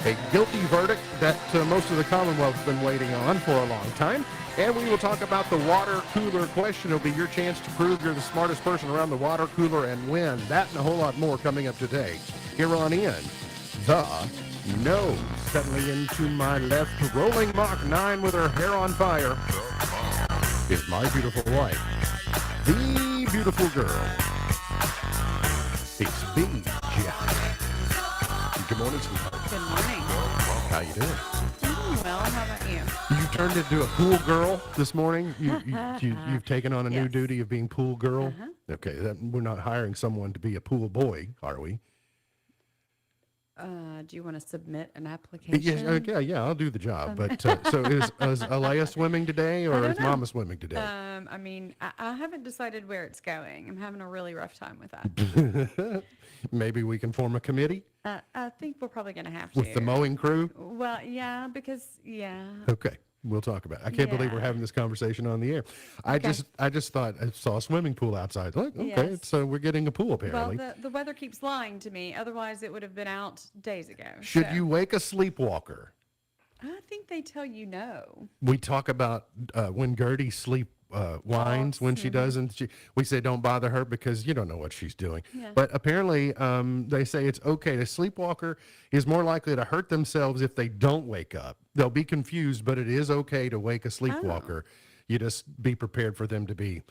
A guilty verdict that most of the Commonwealth's been waiting on for a long time. And we will talk about the water cooler question. It'll be your chance to prove you're the smartest person around the water cooler and win. That and a whole lot more coming up today. Here on In the Know. Suddenly into my left, rolling Mach 9 with her hair on fire, is my beautiful wife, the beautiful girl. It's BJ. Good morning, sweetheart. Good morning. How you doing? Doing well. How about you? You turned into a pool girl this morning. You've taken on a new Yes. duty of being pool girl. Okay, we're not hiring someone to be a pool boy, are we? Do you want to submit an application? Yes, yeah, I'll do the job. But so is Alea swimming today, or don't is know. Mama swimming today? I mean, I haven't decided where it's going. I'm having a really rough time with that. Maybe we can form a committee I think we're probably going to have to. with the mowing crew. Well, yeah, because, yeah. Okay, we'll talk about it. I can't believe we're Yeah. having this conversation on the air. I just thought I saw a swimming pool outside. Like, okay, Yes. so we're getting a pool Well, apparently. the weather keeps lying to me. Otherwise, it would have been out days ago. Should So, you wake a sleepwalker? I think they tell you no. We talk about when Gertie whines when she does, and we say don't bother her because you don't know what she's doing. Yeah. But apparently, they say it's okay. A sleepwalker is more likely to hurt themselves if they don't wake up. They'll be confused, but it is okay to wake a sleepwalker. You just be prepared for them to be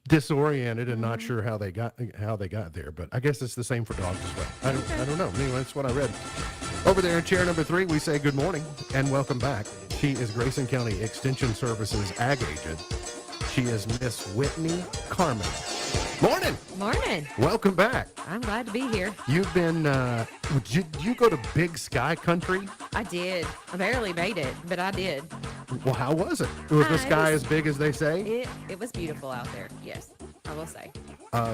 disoriented and not sure how they got there. But I guess it's the same for dogs as well. I don't know. Anyway, that's what I read. Over there in chair number 3, we say good morning and welcome back. She is Grayson County Extension Services Ag Agent. She is Miss Whitney Carmen. Morning. Morning. Welcome back. I'm glad to be here. You've been, did you go to Big Sky Country? I did. I barely made it, but I did. Well, how was it? Was the It sky was- as big as they say? It was beautiful out there. Yes, I will say.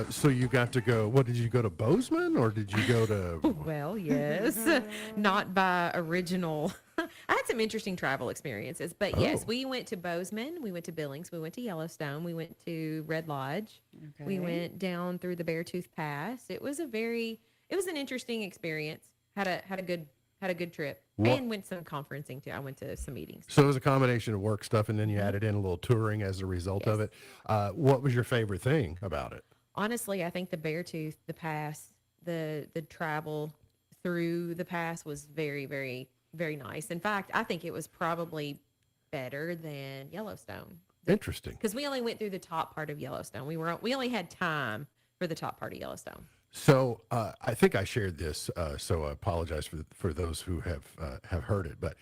So you got to go, what, did you go to Bozeman or did you go to, Well, yes, not by original. I had some interesting travel experiences, but yes, Oh. we went to Bozeman, we went to Billings, we went to Yellowstone, we went to Red Lodge, we Okay. went down through the Beartooth Pass. It was an interesting experience. Had a good trip, What- and went some conferencing too. I went to some meetings. so it was a combination of work stuff and then you added in a little touring as a result of Yes. it. What was your favorite thing about it? Honestly, I think the Beartooth, the pass, the travel through the pass was very, very, very nice. In fact, I think it was probably better than Yellowstone Interesting. because we only went through the top part of Yellowstone. We only had time for the top part of Yellowstone. So I think I shared this, so I apologize for those who have heard it. But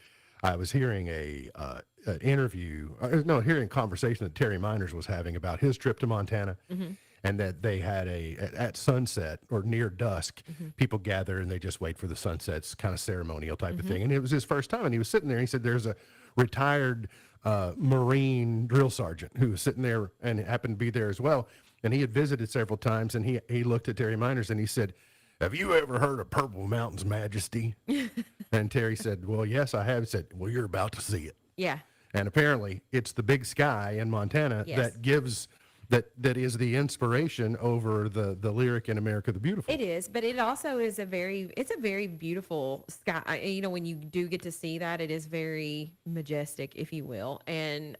I was hearing an interview, hearing a conversation that Terry Miners was having about his trip to Montana, and that they had at sunset or near dusk, people gather and they just wait for the sunsets, kind of ceremonial type of thing. And it was his first time, and he was sitting there. And he said, "There's a retired Marine drill sergeant who was sitting there and happened to be there as well." And he had visited several times, and he looked at Terry Miners and he said, "Have you ever heard of Purple Mountain's Majesty?" And Terry said, "Well, yes, I have." He said, "Well, you're about to see it." Yeah. And apparently it's the Big Sky in Montana Yes. that gives that is the inspiration over the lyric in America the Beautiful. It is, but it also is a very beautiful sky. You know, when you do get to see that, it is very majestic, if you will. And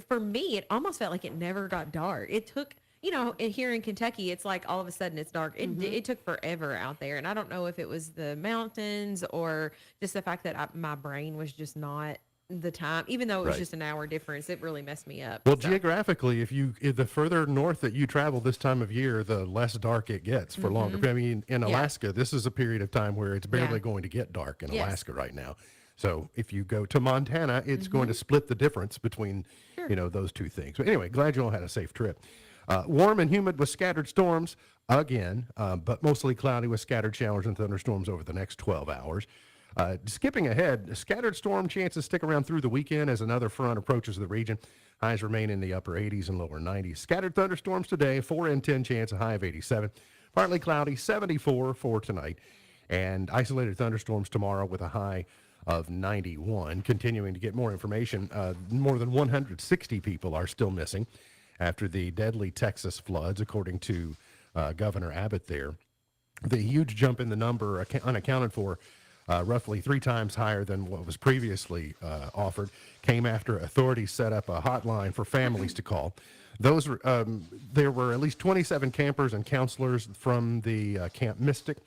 for me, it almost felt like it never got dark. It took, here in Kentucky, it's like all of a sudden it's dark. It took forever out there. And I don't know if it was the mountains or just the fact that my brain was just not the time, even though it was Right. just an hour difference, it really messed me up. Well, So, geographically, if the further north that you travel this time of year, the less dark it gets for longer. I mean, in Alaska, this is a period of time where it's barely Yeah. going to get dark in Yes. Alaska right now. So if you go to Montana, it's going to split the difference between, those two things. But anyway, glad you all had a safe trip. Warm and humid with scattered storms again, but mostly cloudy with scattered showers and thunderstorms over the next 12 hours. Skipping ahead, scattered storm chances stick around through the weekend as another front approaches the region. Highs remain in the upper 80s and lower 90s. Scattered thunderstorms today, 4 in 10 chance, a high of 87. Partly cloudy, 74 for tonight. And isolated thunderstorms tomorrow with a high of 91. Continuing to get more information, more than 160 people are still missing after the deadly Texas floods, according to Governor Abbott there. The huge jump in the number unaccounted for roughly 3 times higher than what was previously offered, came after authorities set up a hotline for families to call. There were at least 27 campers and counselors from the Camp Mystic.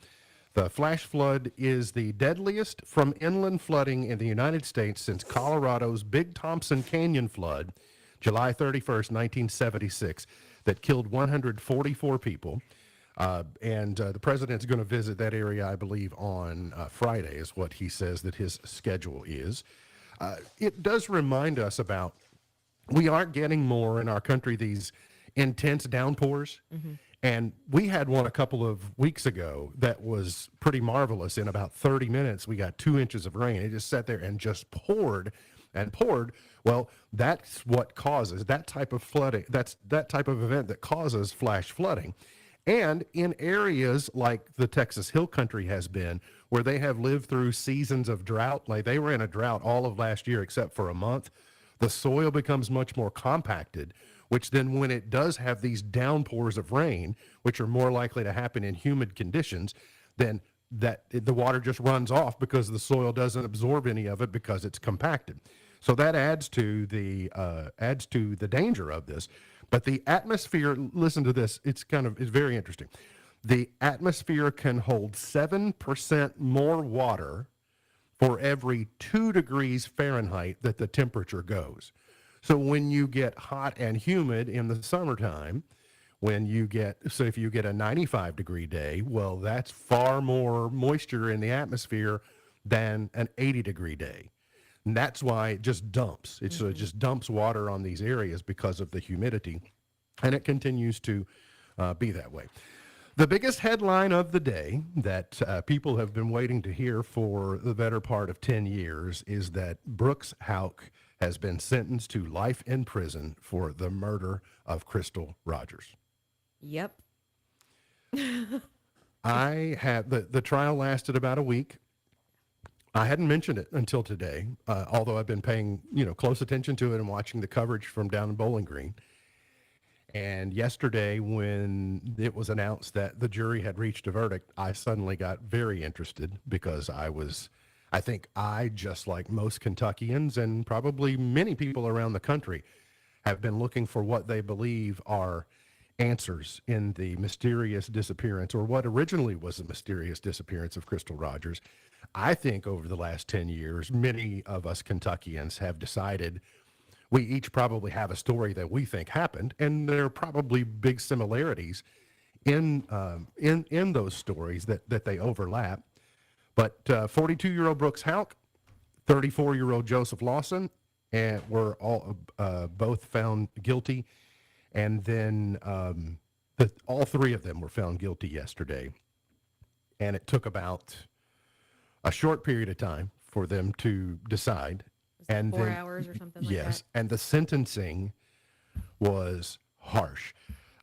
The flash flood is the deadliest from inland flooding in the United States since Colorado's Big Thompson Canyon flood, July 31st, 1976, that killed 144 people. The president's going to visit that area, I believe, on Friday, is what he says that his schedule is. It does remind us about we are getting more in our country, these intense downpours. And we had one a couple of weeks ago that was pretty marvelous. In about 30 minutes, we got 2 inches of rain. It just sat there and just poured and poured. Well, that's what causes that type of flooding. That's that type of event that causes flash flooding. And in areas like the Texas Hill Country has been, where they have lived through seasons of drought, like they were in a drought all of last year except for a month, the soil becomes much more compacted, which then when it does have these downpours of rain, which are more likely to happen in humid conditions, then the water just runs off because the soil doesn't absorb any of it because it's compacted. So that adds to the danger of this. But the atmosphere, listen to this, it's very interesting. The atmosphere can hold 7% more water for every 2 degrees Fahrenheit that the temperature goes. So when you get hot and humid in the summertime, if you get a 95-degree day, well, that's far more moisture in the atmosphere than an 80-degree day. And that's why it just dumps. It just dumps water on these areas because of the humidity, and it continues to be that way. The biggest headline of the day that people have been waiting to hear for the better part of 10 years is that Brooks Houck has been sentenced to life in prison for the murder of Crystal Rogers. Yep. The trial lasted about a week. I hadn't mentioned it until today, although I've been paying, close attention to it and watching the coverage from down in Bowling Green. And yesterday, when it was announced that the jury had reached a verdict, I suddenly got very interested because I think just like most Kentuckians and probably many people around the country, have been looking for what they believe are answers in the mysterious disappearance, or what originally was the mysterious disappearance of Crystal Rogers. I think over the last 10 years, many of us Kentuckians have decided we each probably have a story that we think happened, and there are probably big similarities in those stories that they overlap. But 42-year-old Brooks Houck, 34-year-old Joseph Lawson, and were all both found guilty, and then all 3 of them were found guilty yesterday. And it took about a short period of time for them to decide. And 4 hours or something like that. Yes, and the sentencing was harsh.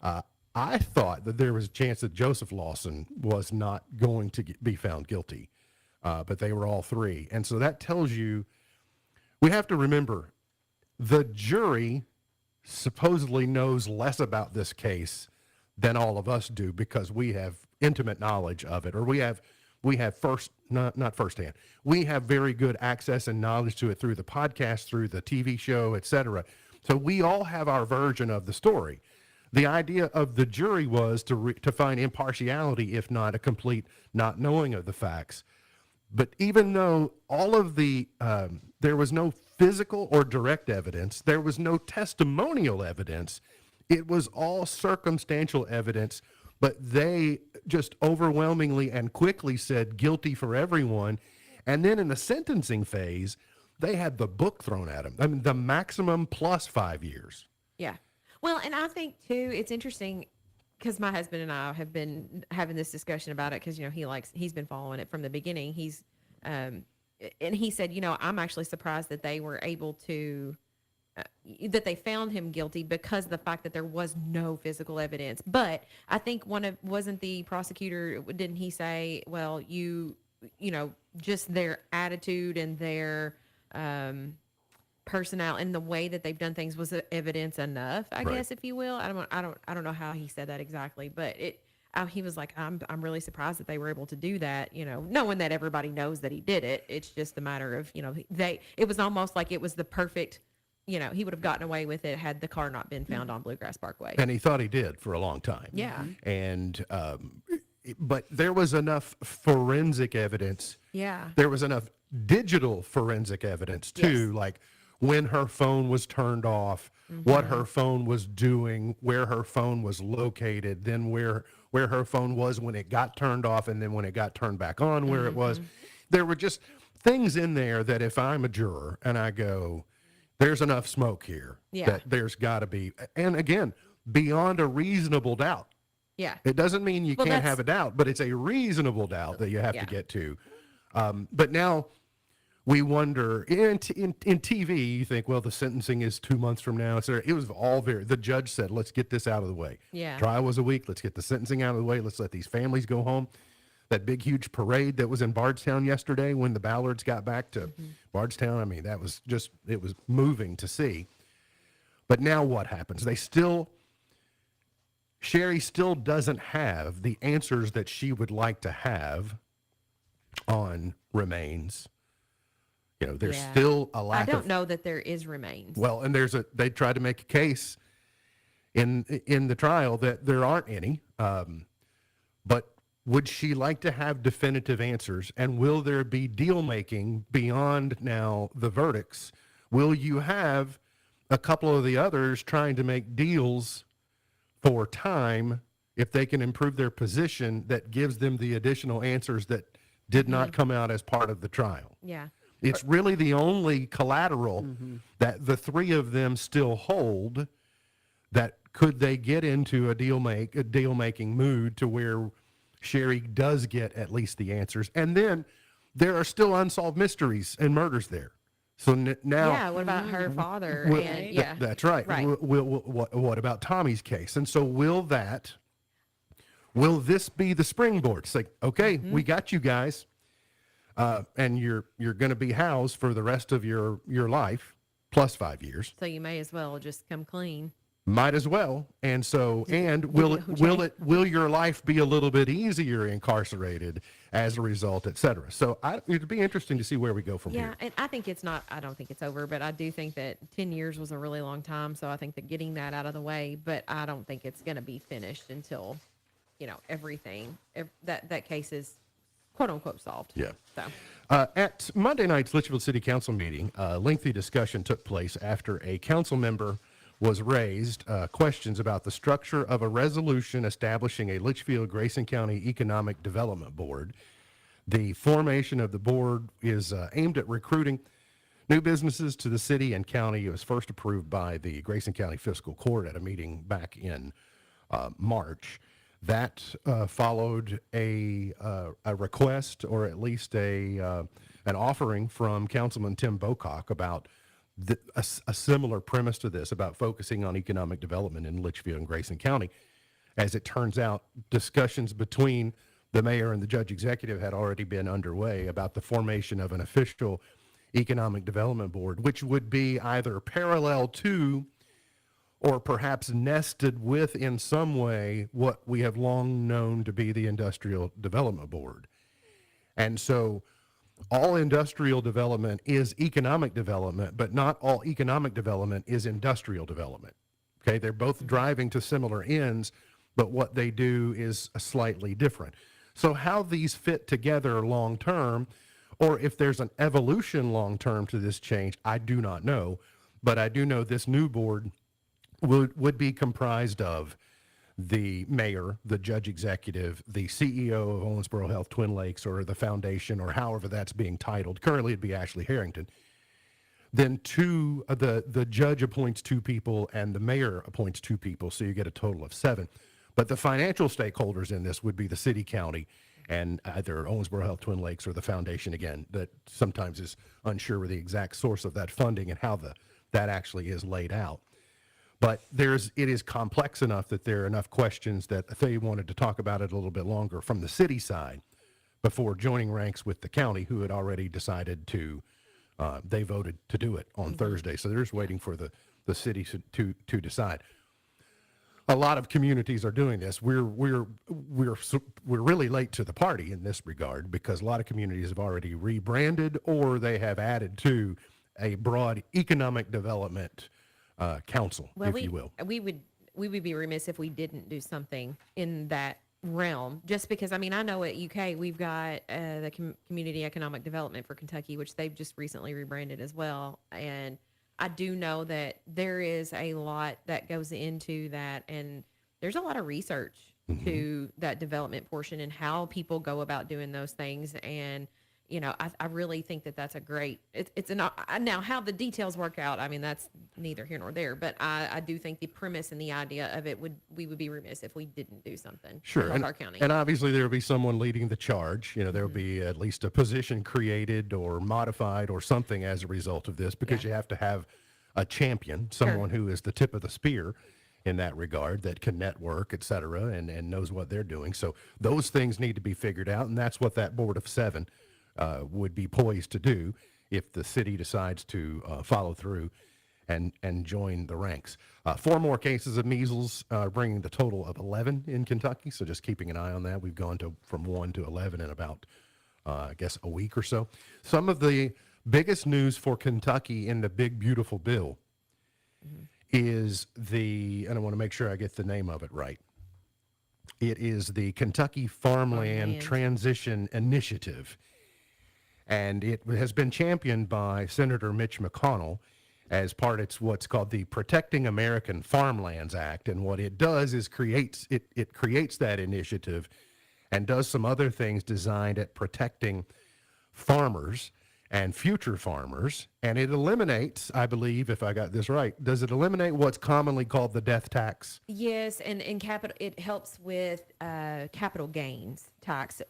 I thought that there was a chance that Joseph Lawson was not going to be found guilty, but they were all 3. And so that tells you, we have to remember, the jury supposedly knows less about this case than all of us do because we have intimate knowledge of it, or we have not firsthand. We have very good access and knowledge to it through the podcast, through the TV show, etc. So we all have our version of the story. The idea of the jury was to find impartiality, if not a complete not knowing of the facts. But even though all of there was no physical or direct evidence, there was no testimonial evidence, it was all circumstantial evidence. But they just overwhelmingly and quickly said guilty for everyone. And then in the sentencing phase, they had the book thrown at them. I mean, the maximum plus 5 years. Yeah. Well, and I think, too, it's interesting because my husband and I have been having this discussion about it because, he's been following it from the beginning. And he said, I'm actually surprised that they were able to that they found him guilty because of the fact that there was no physical evidence. But I think wasn't the prosecutor, didn't he say, well, just their attitude and their personality and the way that they've done things was evidence enough, I Right. guess, if you will. I don't know how he said that exactly, but he was like, I'm really surprised that they were able to do that, knowing that everybody knows that he did it. It's just a matter of, it was almost like it was the perfect, he would have gotten away with it had the car not been found on Bluegrass Parkway. And he thought he did for a long time. Yeah. And, but there was enough forensic evidence. Yeah. There was enough digital forensic evidence too, Yes. like when her phone was turned off, what her phone was doing, where her phone was located, then where her phone was when it got turned off, and then when it got turned back on, where it was. There were just things in there that if I'm a juror and I go, there's enough smoke here, Yeah. that there's got to be, and again, beyond a reasonable doubt. Yeah. It doesn't mean you Well, can't that's- have a doubt, but it's a reasonable doubt that you have Yeah. to get to. But now we wonder in TV, you think, well, the sentencing is 2 months from now. It was all the judge said, let's get this out of the way. Yeah. Trial was a week. Let's get the sentencing out of the way. Let's let these families go home. That big, huge parade that was in Bardstown yesterday when the Ballards got back to Bardstown. I mean, that was just, it was moving to see. But now what happens? Sherry still doesn't have the answers that she would like to have on remains. There's Yeah. still a I lack don't of, know that there is remains. well, and they tried to make a case in the trial that there aren't any. But would she like to have definitive answers? And will there be deal making beyond now the verdicts? Will you have a couple of the others trying to make deals for time if they can improve their position that gives them the additional answers that did not come out as part of the trial? Yeah. It's really the only collateral that the three of them still hold. That could they get into a deal making mood to where Sherry does get at least the answers, and then there are still unsolved mysteries and murders there. So now, Yeah. What about her father? Will- And th- yeah. that's right. Right. What about Tommy's case? And so will this be the springboard? It's like, okay, we got you guys, and you're going to be housed for the rest of your life plus 5 years. So you may as well just come clean. Might as well. And so, and will your life be a little bit easier incarcerated as a result, et cetera? So it'd be interesting to see where we go from Yeah, here. and I don't think it's over, but I do think that 10 years was a really long time. So I think that getting that out of the way, but I don't think it's going to be finished until, everything, that case is quote unquote solved. Yeah. So, At Monday night's Litchfield City Council meeting, a lengthy discussion took place after a council member was raised questions about the structure of a resolution establishing a Litchfield Grayson County Economic Development Board. The formation of the board is aimed at recruiting new businesses to the city and county. It was first approved by the Grayson County Fiscal Court at a meeting back in March. That followed a request, or at least an offering from Councilman Tim Bocock about a similar premise to this, about focusing on economic development in Litchfield and Grayson County. As it turns out, discussions between the mayor and the judge executive had already been underway about the formation of an official economic development board, which would be either parallel to or perhaps nested with in some way what we have long known to be the Industrial Development Board. And so all industrial development is economic development, but not all economic development is industrial development. Okay, they're both driving to similar ends, but what they do is slightly different. So how these fit together long term, or if there's an evolution long term to this change, I do not know. But I do know this new board would be comprised of the mayor, the judge executive, the CEO of Owensboro Health Twin Lakes, or the foundation, or however that's being titled. Currently, it'd be Ashley Harrington. Then the judge appoints 2 people and the mayor appoints 2 people, so you get a total of 7. But the financial stakeholders in this would be the city, county, and either Owensboro Health Twin Lakes or the foundation, again, that sometimes is unsure of the exact source of that funding and how that actually is laid out. But it is complex enough that there are enough questions that they wanted to talk about it a little bit longer from the city side before joining ranks with the county, who had already decided they voted to do it on Thursday. So they're just waiting for the city to decide. a lot of communities are doing this. We're really late to the party in this regard because a lot of communities have already rebranded or they have added to a broad economic development council, if you will. We would be remiss if we didn't do something in that realm, just because, I mean, I know at UK we've got the Community Economic Development for Kentucky, which they've just recently rebranded as well. And I do know that there is a lot that goes into that, and there's a lot of research to that development portion and how people go about doing those things. And I really think that that's a great, now how the details work out, I mean, that's neither here nor there, but I do think the premise and the idea of it we would be remiss if we didn't do something Sure. to help our county. And obviously there will be someone leading the charge. There will be at least a position created or modified or something as a result of this, because you have to have a champion, someone who is the tip of the spear in that regard, that can network, et cetera, and knows what they're doing. So those things need to be figured out. And that's what that board of 7 would be poised to do if the city decides to follow through and join the ranks. 4 more cases of measles, bringing the total of 11 in Kentucky. So just keeping an eye on that. We've gone from 1 to 11 in about, I guess, a week or so. Some of the biggest news for Kentucky in the big, beautiful bill is and I want to make sure I get the name of it right. It is the Kentucky Farmland Transition Initiative. And it has been championed by Senator Mitch McConnell as part of what's called the Protecting American Farmlands Act. And what it does is creates that initiative and does some other things designed at protecting farmers and future farmers. And it eliminates, I believe, if I got this right, does it eliminate what's commonly called the death tax? Yes, and capital, it helps with capital gains tax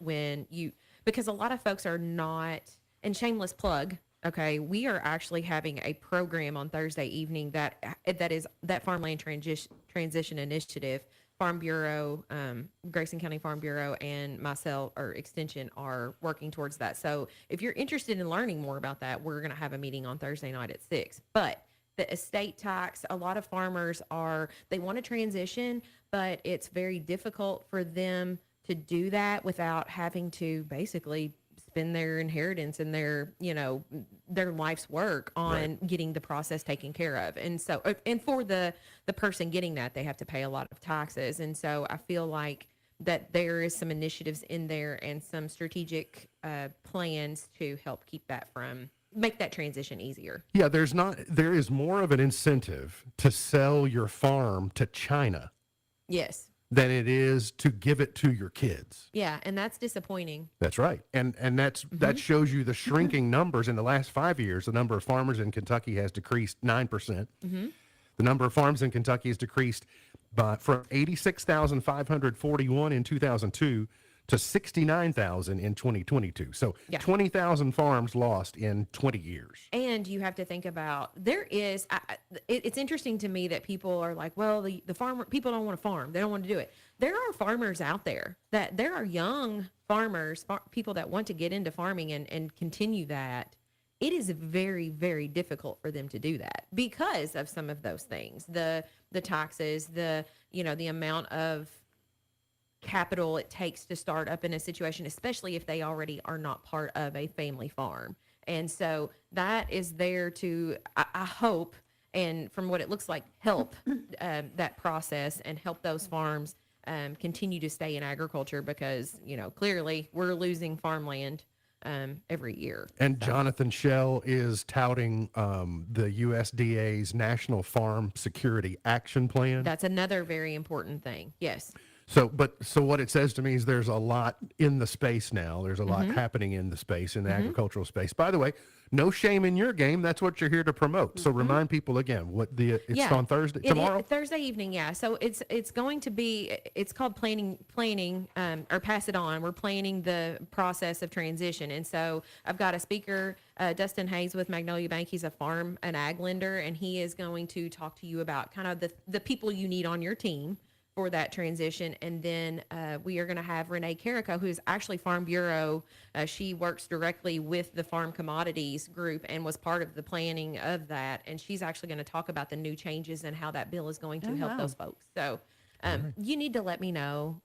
because a lot of folks are not, and shameless plug, okay, we are actually having a program on Thursday evening that is that Farmland Transition Initiative. Farm Bureau, Grayson County Farm Bureau, and myself, or Extension, are working towards that. So if you're interested in learning more about that, we're going to have a meeting on Thursday night at 6. But the estate tax, a lot of farmers they want to transition, but it's very difficult for them to do that without having to basically spend their inheritance and their life's work on getting the process taken care of. And so, and for the person getting that, they have to pay a lot of taxes. And so I feel like that there is some initiatives in there and some strategic plans to help make that transition easier. Yeah, there is more of an incentive to sell your farm to China. Yes. Than it is to give it to your kids. Yeah, and that's disappointing. That's right. And that shows you the shrinking numbers in the last 5 years. The number of farmers in Kentucky has decreased 9%. The number of farms in Kentucky has decreased from 86,541 in 2002 to 69,000 in 2022. So 20,000 farms lost in 20 years. And you have to think about, it's interesting to me that people are like, well, the farmer, people don't want to farm. They don't want to do it. There are farmers out there there are young farmers, people that want to get into farming and continue that. It is very, very difficult for them to do that because of some of those things, the taxes, the amount of capital it takes to start up in a situation, especially if they already are not part of a family farm. And so that is there to, I hope, and from what it looks like, help that process and help those farms continue to stay in agriculture, because clearly we're losing farmland every year. And Jonathan Shell is touting the USDA's National Farm Security Action Plan. That's another very important thing. Yes. So what it says to me is there's a lot in the space now. There's a lot happening in the space, in the agricultural space. By the way, no shame in your game. That's what you're here to promote. So remind people again it's on Thursday, tomorrow? Thursday evening, yeah. So it's going to be, it's called planning, or pass it on. We're planning the process of transition. And so I've got a speaker, Dustin Hayes with Magnolia Bank. He's a farm and ag lender, and he is going to talk to you about kind of the people you need on your team for that transition. And then we are going to have Renee Carrico, who is actually Farm Bureau. She works directly with the Farm Commodities Group and was part of the planning of that. And she's actually going to talk about the new changes and how that bill is going to help those folks. So You need to let me know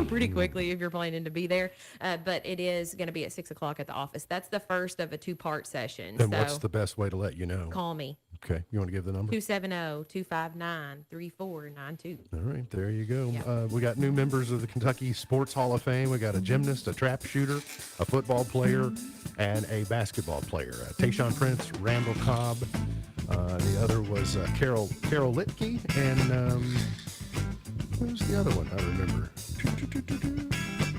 pretty quickly if you're planning to be there. But it is going to be at 6 o'clock at the office. That's the first of a 2-part session. And So what's the best way to let you know? call me Okay, you want to give the number? 270-259-3492. All right, there you go. We got new members of the Kentucky Sports Hall of Fame. We got a gymnast, a trap shooter, a football player, and a basketball player. Tayshaun Prince, Randall Cobb. The other was Carol Litke, and who's the other one? I don't remember.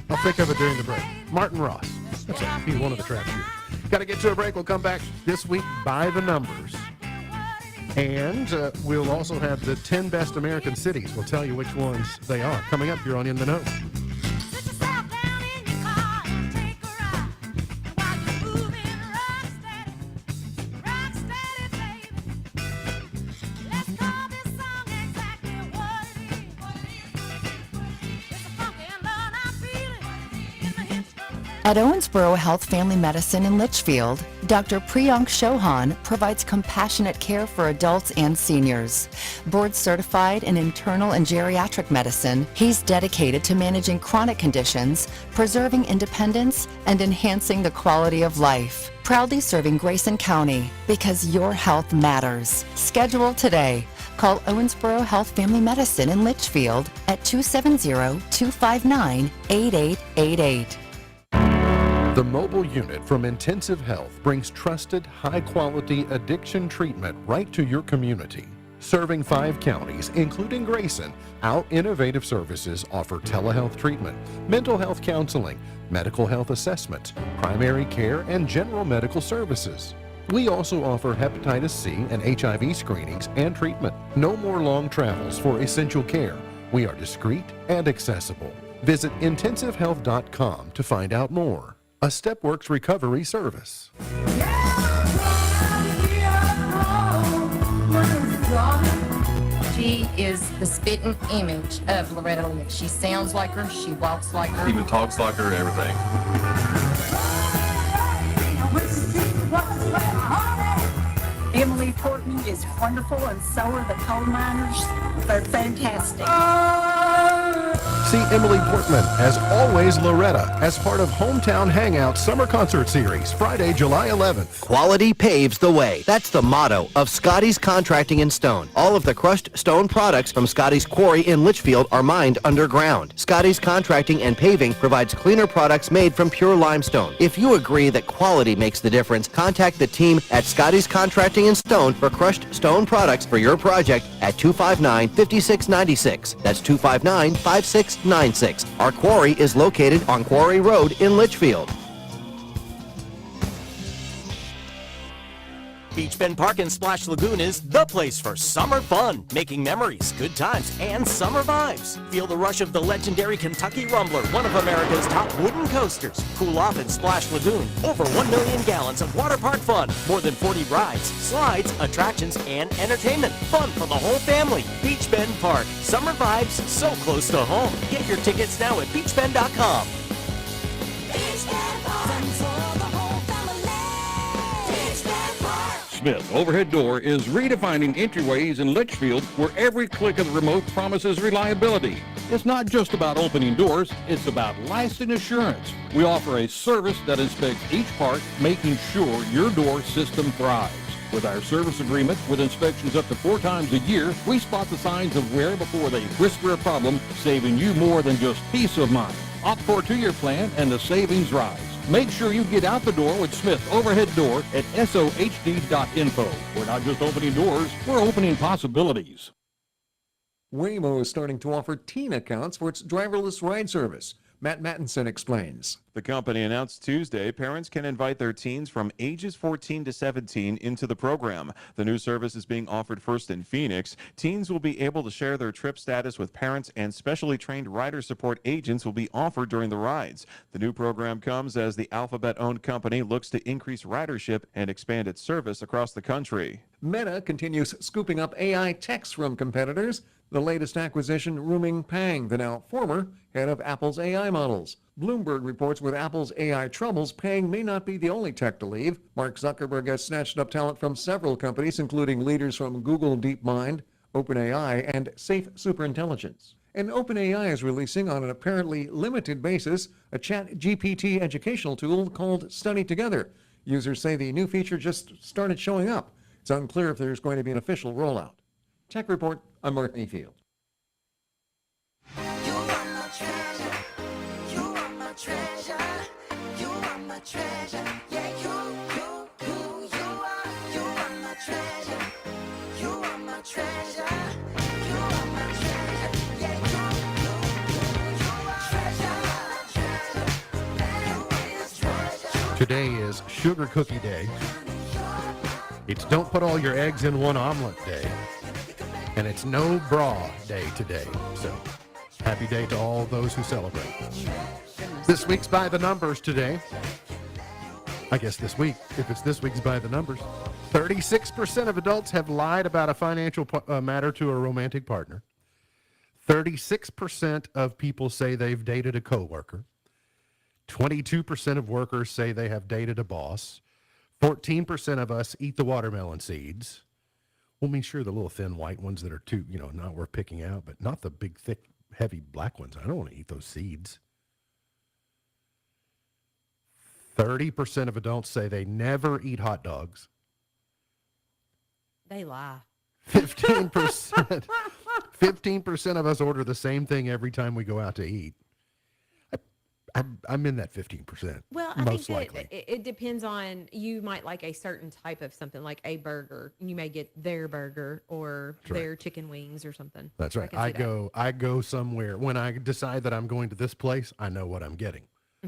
I'll think of it during the break. Martin Ross. That's it. He's one of the trap shooters. Got to get to a break. We'll come back this week by the numbers. And we'll also have the 10 best American cities. We'll tell you which ones they are. Coming up here on In the Know. Sit yourself down in your car and take a ride. And while you're moving, rock steady, baby. Let's call this song exactly what it is. It's a funky and love I'm feeling in the hips of At Owensboro Health Family Medicine in Litchfield, Dr. Priyank Chauhan provides compassionate care for adults and seniors. Board certified in internal and geriatric medicine, he's dedicated to managing chronic conditions, preserving independence, and enhancing the quality of life. Proudly serving Grayson County because your health matters. Schedule today. Call Owensboro Health Family Medicine in Litchfield at 270-259-8888. The mobile unit from Intensive Health brings trusted, high-quality addiction treatment right to your community. Serving 5 counties, including Grayson, our innovative services offer telehealth treatment, mental health counseling, medical health assessments, primary care, and general medical services. We also offer hepatitis C and HIV screenings and treatment. No more long travels for essential care. We are discreet and accessible. Visit intensivehealth.com to find out more. A StepWorks recovery service. She is the spitting image of Loretta Lynch. She sounds like her, she walks like her. Even talks like her, everything. Emily Portman is wonderful, and so are the coal miners. They're fantastic. See Emily Portman, as always Loretta, as part of Hometown Hangout Summer Concert Series, Friday, July 11th. Quality paves the way. That's the motto of Scotty's Contracting in Stone. All of the crushed stone products from Scotty's quarry in Litchfield are mined underground. Scotty's Contracting and Paving provides cleaner products made from pure limestone. If you agree that quality makes the difference, contact the team at Scotty's Contracting in Stone for crushed stone products for your project at 259-5696. That's 259-5696. Our quarry is located on Quarry Road in Litchfield. Beach Bend Park and Splash Lagoon is the place for summer fun, making memories, good times, and summer vibes. Feel the rush of the legendary Kentucky Rumbler, one of America's top wooden coasters. Cool off in Splash Lagoon. Over 1 million gallons of water park fun. More than 40 rides, slides, attractions, and entertainment. Fun for the whole family. Beach Bend Park. Summer vibes so close to home. Get your tickets now at beachbend.com. Beach Bend Park for the whole family. Beach Bend Park. Smith Overhead Door is redefining entryways in Litchfield where every click of the remote promises reliability. It's not just about opening doors, it's about lasting assurance. We offer a service that inspects each part, making sure your door system thrives. With our service agreement with inspections up to 4 times a year, we spot the signs of wear before they whisper a problem, saving you more than just peace of mind. Opt for a 2-year plan and the savings rise. Make sure you get out the door with Smith Overhead Door at sohd.info. We're not just opening doors, we're opening possibilities. Waymo is starting to offer teen accounts for its driverless ride service. Matt Mattinson explains. The company announced Tuesday parents can invite their teens from ages 14 to 17 into the program. The new service is being offered first in Phoenix. Teens will be able to share their trip status with parents, and specially trained rider support agents will be offered during the rides. The new program comes as the Alphabet-owned company looks to increase ridership and expand its service across the country. Meta continues scooping up AI techs from competitors. The latest acquisition, Ruming Pang, the now former head of Apple's AI models. Bloomberg reports with Apple's AI troubles, Pang may not be the only tech to leave. Mark Zuckerberg has snatched up talent from several companies, including leaders from Google DeepMind, OpenAI, and Safe Superintelligence. And OpenAI is releasing, on an apparently limited basis, a ChatGPT educational tool called Study Together. Users say the new feature just started showing up. It's unclear if there's going to be an official rollout. Tech Report, I'm Mark Mayfield. You are my treasure. You are my treasure. You are my treasure. Yeah, you are my treasure. You are my treasure. You are my treasure. Yeah, you are treasure. Today is Sugar Cookie Day. It's Don't Put All Your Eggs in One Omelet Day. And it's No Bra Day today. So, happy day to all those who celebrate. This week's By the Numbers today. I guess this week, if it's this week's By the Numbers. 36% of adults have lied about a financial matter to a romantic partner. 36% of people say they've dated a coworker. 22% of workers say they have dated a boss. 14% of us eat the watermelon seeds. Well, I mean, sure, the little thin white ones that are too, not worth picking out, but not the big, thick, heavy black ones. I don't want to eat those seeds. 30% of adults say they never eat hot dogs. They lie. 15% of us order the same thing every time we go out to eat. I'm in that 15%. Well, I most think likely. it depends on, you might like a certain type of something, like a burger. You may get their burger or That's right. their chicken wings or something. That's right. can see that. I go somewhere when I decide that I'm going to this place. I know what I'm getting,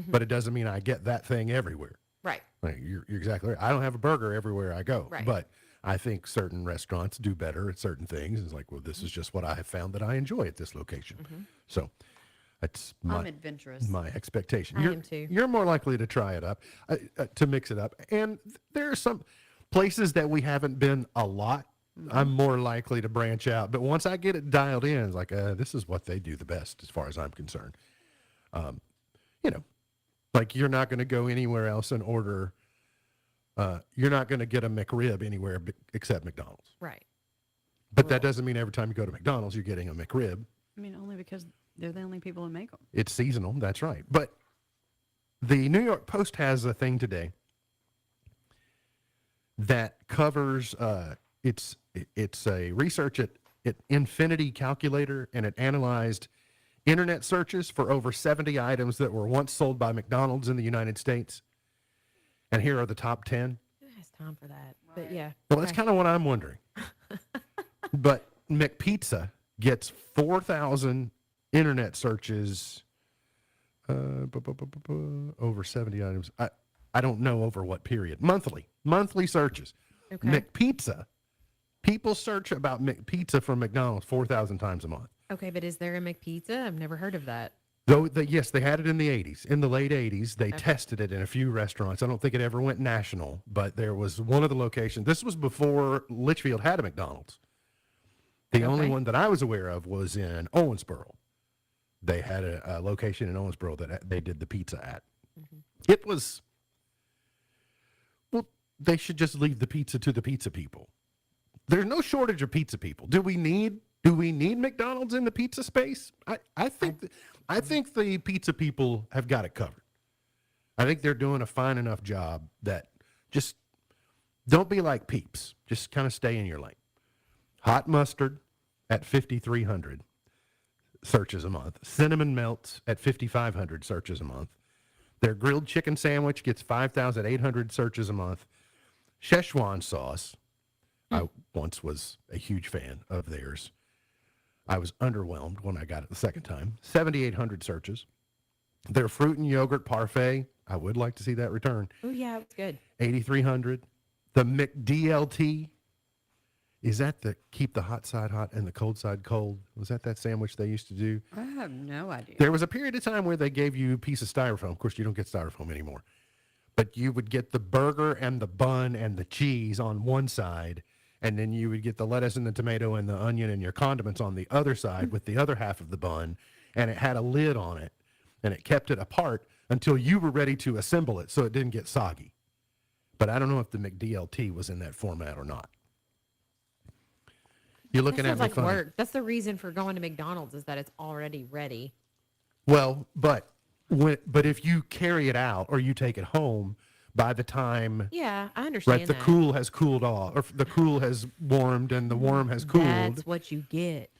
but it doesn't mean I get that thing everywhere. Right. Like, you're exactly right. I don't have a burger everywhere I go, Right. but I think certain restaurants do better at certain things. It's like, well, this is just what I have found that I enjoy at this location. So that's I'm adventurous. my expectation. I You're, am too. You're more likely to try it up, to mix it up. And there are some places that we haven't been a lot. I'm more likely to branch out. But once I get it dialed in, it's like, this is what they do the best as far as I'm concerned. Like, you're not going to go anywhere else and order. You're not going to get a McRib anywhere except McDonald's. Right. But that doesn't mean every time you go to McDonald's, you're getting a McRib. I mean, only because they're the only people who make them. It's seasonal. That's right. But the New York Post has a thing today that covers, it's a research at Infinity Calculator, and it analyzed internet searches for over 70 items that were once sold by McDonald's in the United States. And here are the top 10. Who has time for that? But yeah. Well, that's kind of what I'm wondering. But McPizza gets 4,000 internet searches, over 70 items. I don't know over what period. Monthly searches. Okay. McPizza, people search about McPizza from McDonald's 4,000 times a month. Okay, but is there a McPizza? I've never heard of that. Though, yes, they had it in the 80s. In the late 80s, they tested it in a few restaurants. I don't think it ever went national, but there was one of the locations. This was before Litchfield had a McDonald's. The only one that I was aware of was in Owensboro. They had a location in Owensboro that they did the pizza at. It was, well, they should just leave the pizza to the pizza people. There's no shortage of pizza people. Do we need McDonald's in the pizza space? I think the pizza people have got it covered. I think they're doing a fine enough job that just don't be like Peeps. Just kind of stay in your lane. Hot mustard at 5,300 searches a month. Cinnamon melts at 5,500 searches a month. Their grilled chicken sandwich gets 5,800 searches a month. Szechuan sauce, I once was a huge fan of theirs. I was underwhelmed when I got it the second time. 7,800 searches. Their fruit and yogurt parfait, I would like to see that return. Oh, yeah, it's good. 8,300. The McDLT, is that the keep the hot side hot and the cold side cold? Was that sandwich they used to do? I have no idea. There was a period of time where they gave you a piece of styrofoam. Of course, you don't get styrofoam anymore. But you would get the burger and the bun and the cheese on one side, and then you would get the lettuce and the tomato and the onion and your condiments on the other side with the other half of the bun, and it had a lid on it, and it kept it apart until you were ready to assemble it so it didn't get soggy. But I don't know if the McDLT was in that format or not. You're That looking sounds at me like funny. work. That's the reason for going to McDonald's is that it's already ready. Well, but if you carry it out or you take it home, by the time Yeah, I understand right, the that. cool has cooled off, or the cool has warmed and the warm has cooled. That's what you get.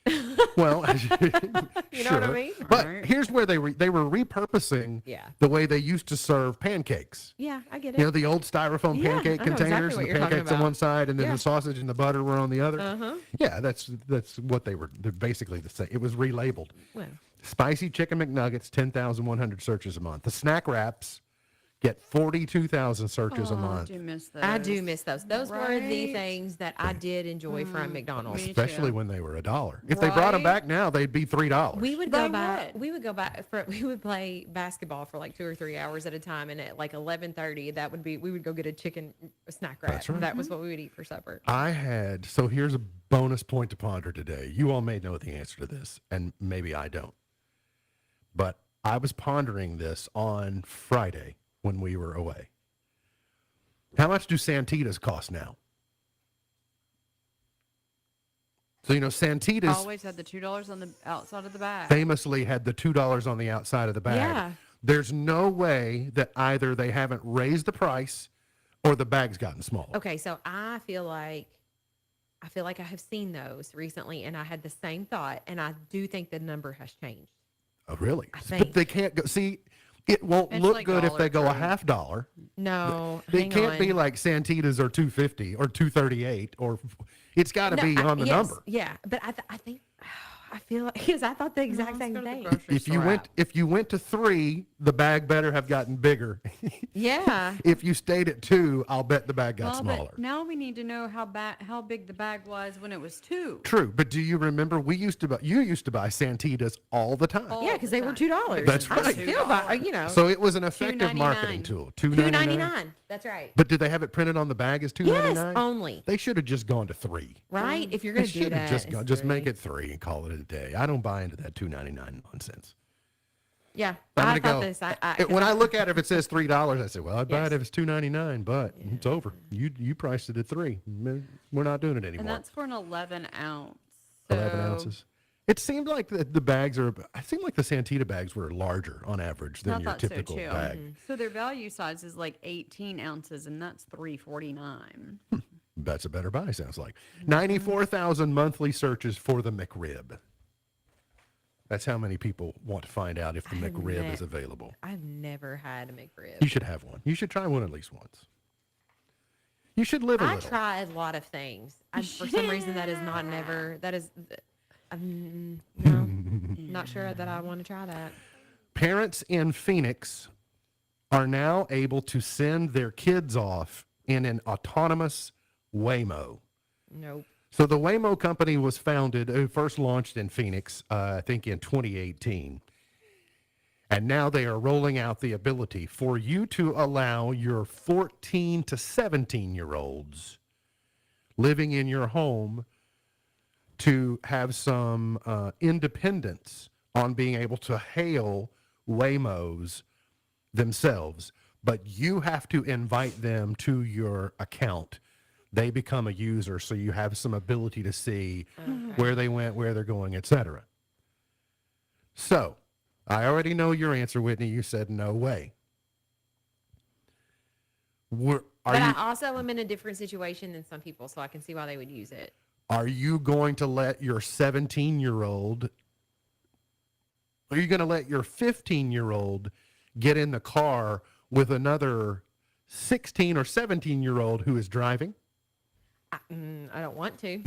Well, You know what I mean? But here's where they were repurposing Yeah. the way they used to serve pancakes. Yeah, I get it. You know, the old styrofoam Yeah, pancake I know exactly containers, what and the you're talking pancakes on about. one side, and then Yeah. the sausage and the butter were on the other. Uh-huh. Yeah, that's what they're basically the same. It was relabeled. Well, Spicy Chicken McNuggets, 10,100 searches a month. The snack wraps get 42,000 searches a Oh, I month, do miss those. I do miss those. Those were the Right? things that I did enjoy from McDonald's. me especially too. when they were $1. If they brought them Right? back now, they'd be $3. We would They go back. would. We would go back for. We would play basketball for like 2 or 3 hours at a time, and at like 11:30, that would be. We would go get a chicken snack wrap. That's right. That was what we would eat for supper. So here's a bonus point to ponder today. You all may know the answer to this, and maybe I don't. But I was pondering this on Friday when we were away. How much do Santitas cost now? So, Santitas Always had the $2 on the outside of the bag. famously had the $2 on the outside of the bag. Yeah. There's no way that either they haven't raised the price or the bag's gotten smaller. Okay, so I feel like I have seen those recently, and I had the same thought, and I do think the number has changed. Oh, really? I But think. they can't go. See, it won't It's look like good if Dollar they go a Tree. $50. No, They hang can't be on. like Santitas or 250 or 238 or it's got to No, be on the yes, number. Yeah, but I think I feel like because I thought the exact Let's same go to the thing. grocery If you store went app. if you went to 3, the bag better have gotten bigger. Yeah, If you stayed at 2, I'll bet the bag got Well, smaller. but now we need to know how big the bag was when it was 2. True, but do you remember you used to buy Santitas all the time. yeah, because they were $2. That's I right. still buy, So it was an effective $2.99. marketing tool. $2.99. That's right. But did they have it printed on the bag as $2.99? Yes, only. They should have just gone to 3. Right? If you're They going to do should have that, just it's make free. it 3 and call it a day. I don't buy into that $2.99 nonsense. Yeah, I'm I gonna thought go. this. When I look at it, if it says $3, I say, well, I'd buy Yes. it if it's $2.99, but it's over. You priced it at 3. We're not doing it And anymore. that's for an 11 ounce. 11 So ounces. It seemed like the bags are. I seemed like the Santita bags were larger on average I than your thought so typical too. bag. So their value size is like 18 ounces, and that's $3.49. That's a better buy. Sounds like 94,000 monthly searches for the McRib. That's how many people want to find out if the I've McRib ne- is available. I've never had a McRib. You should have one. You should try one at least once. You should live a I little. try a lot of things. For some reason, that is not never. That is, no, not sure that I want to try that. Parents in Phoenix are now able to send their kids off in an autonomous Waymo. Nope. So the Waymo company was founded, first launched in Phoenix, I think in 2018. And now they are rolling out the ability for you to allow your 14 to 17-year-olds living in your home to have some independence on being able to hail Waymos themselves. But you have to invite them to your account. They become a user, so you have some ability to see where they went, where they're going, etc. So, I already know your answer, Whitney. You said no way. Are I also am in a different situation than some people, so I can see why they would use it. Are you going to let your 17-year-old, are you going to let your 15-year-old get in the car with another 16 or 17-year-old who is driving? I don't want to.